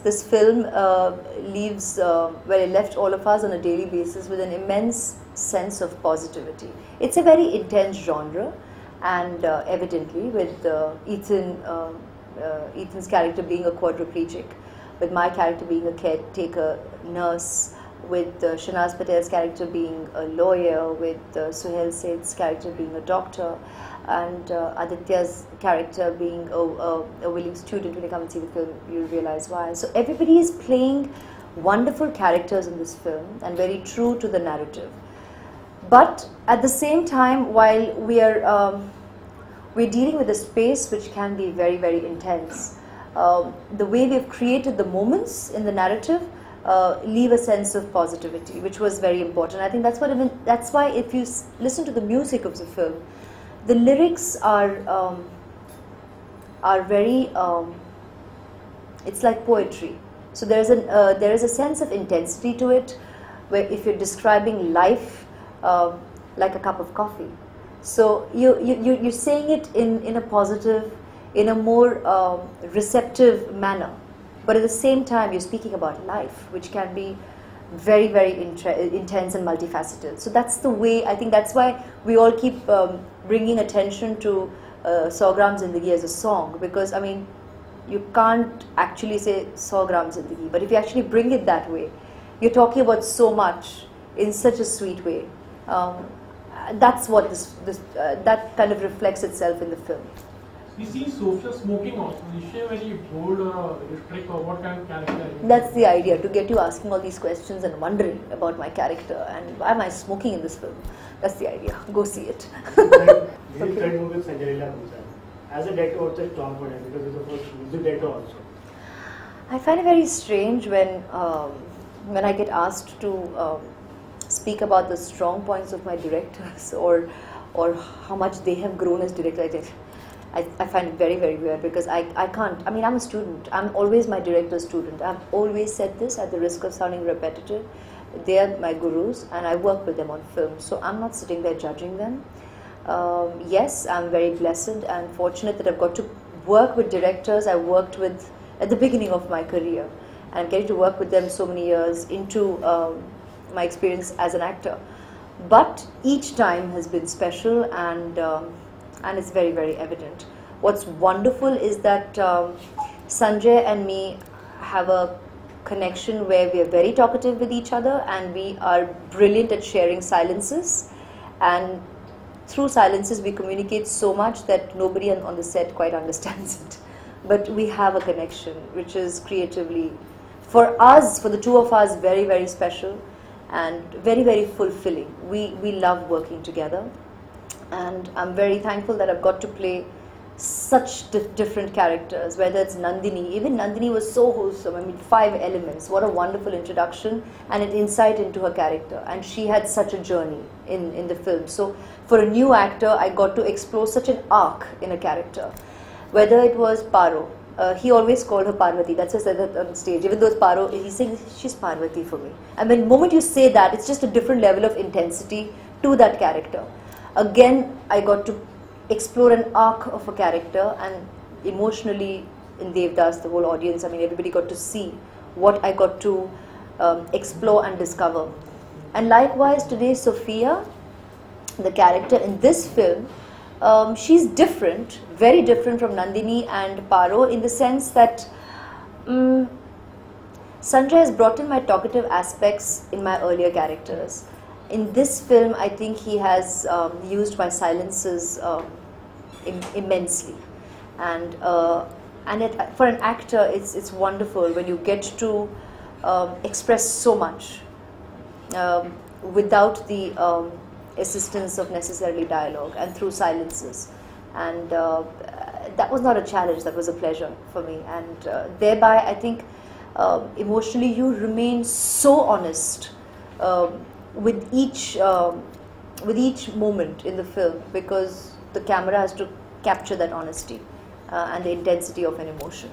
this film leaves, well, it left all of us on a daily basis with an immense sense of positivity. It's a very intense genre, and evidently with Ethan's character being a quadriplegic, with my character being a caretaker nurse, with Shanaz Patel's character being a lawyer, with Suhail Seth's character being a doctor, and Aditya's character being a willing student. When you come and see the film, you'll realize why. So everybody is playing wonderful characters in this film and very true to the narrative. But at the same time, while we're dealing with a space which can be very, very intense, the way we've created the moments in the narrative leave a sense of positivity, which was very important. I think that's why if you listen to the music of the film, the lyrics are very, it's like poetry. So there is a sense of intensity to it, where if you're describing life like a cup of coffee, so you're saying it in a positive, in a more receptive manner, but at the same time you're speaking about life, which can be very, very intense and multifaceted. So that's the way, I think that's why we all keep bringing attention to 100 Gram Zindagi as a song, because I mean, you can't actually say 100 Gram Zindagi, but if you actually bring it that way, you're talking about so much in such a sweet way. That's what that kind of reflects itself in the film. We see social smoking also. Is she very bold or strict, or what kind of character? That's the idea, to get you asking all these questions and wondering about my character and why am I smoking in this film. That's the idea. Go see it. As a director, what's the strong point? Because it's the first music director also. I find it very strange when I get asked to speak about the strong points of my directors or how much they have grown as directors. I find it very, very weird, because I can't. I mean, I'm a student. I'm always my director's student. I've always said this at the risk of sounding repetitive. They are my gurus, and I work with them on film. So I'm not sitting there judging them. Yes, I'm very blessed and fortunate that I've got to work with directors I worked with at the beginning of my career. And I'm getting to work with them so many years into my experience as an actor. But each time has been special, and it's very, very evident. What's wonderful is that Sanjay and me have a connection where we are very talkative with each other, and we are brilliant at sharing silences, and through silences we communicate so much that nobody on the set quite understands it. But we have a connection which is creatively, for us, for the two of us, very, very special and very, very fulfilling. We love working together. And I'm very thankful that I've got to play such different characters, whether it's Nandini. Even Nandini was so wholesome. I mean, 5 elements. What a wonderful introduction and an insight into her character. And she had such a journey in the film. So for a new actor, I got to explore such an arc in a character. Whether it was Paro, he always called her Parvati. That's what I said on stage. Even though it's Paro, he's saying, she's Parvati for me. And the moment you say that, it's just a different level of intensity to that character. Again, I got to explore an arc of a character, and emotionally in Devdas, the whole audience, I mean, everybody got to see what I got to explore and discover. And likewise today, Sophia, the character in this film, she's different, very different from Nandini and Paro, in the sense that Sanjay has brought in my talkative aspects in my earlier characters. In this film, I think he has used my silences immensely, and for an actor, it's wonderful when you get to express so much without the assistance of necessarily dialogue and through silences, and that was not a challenge. That was a pleasure for me, and thereby I think emotionally you remain so honest. With each moment in the film, because the camera has to capture that honesty and the intensity of an emotion.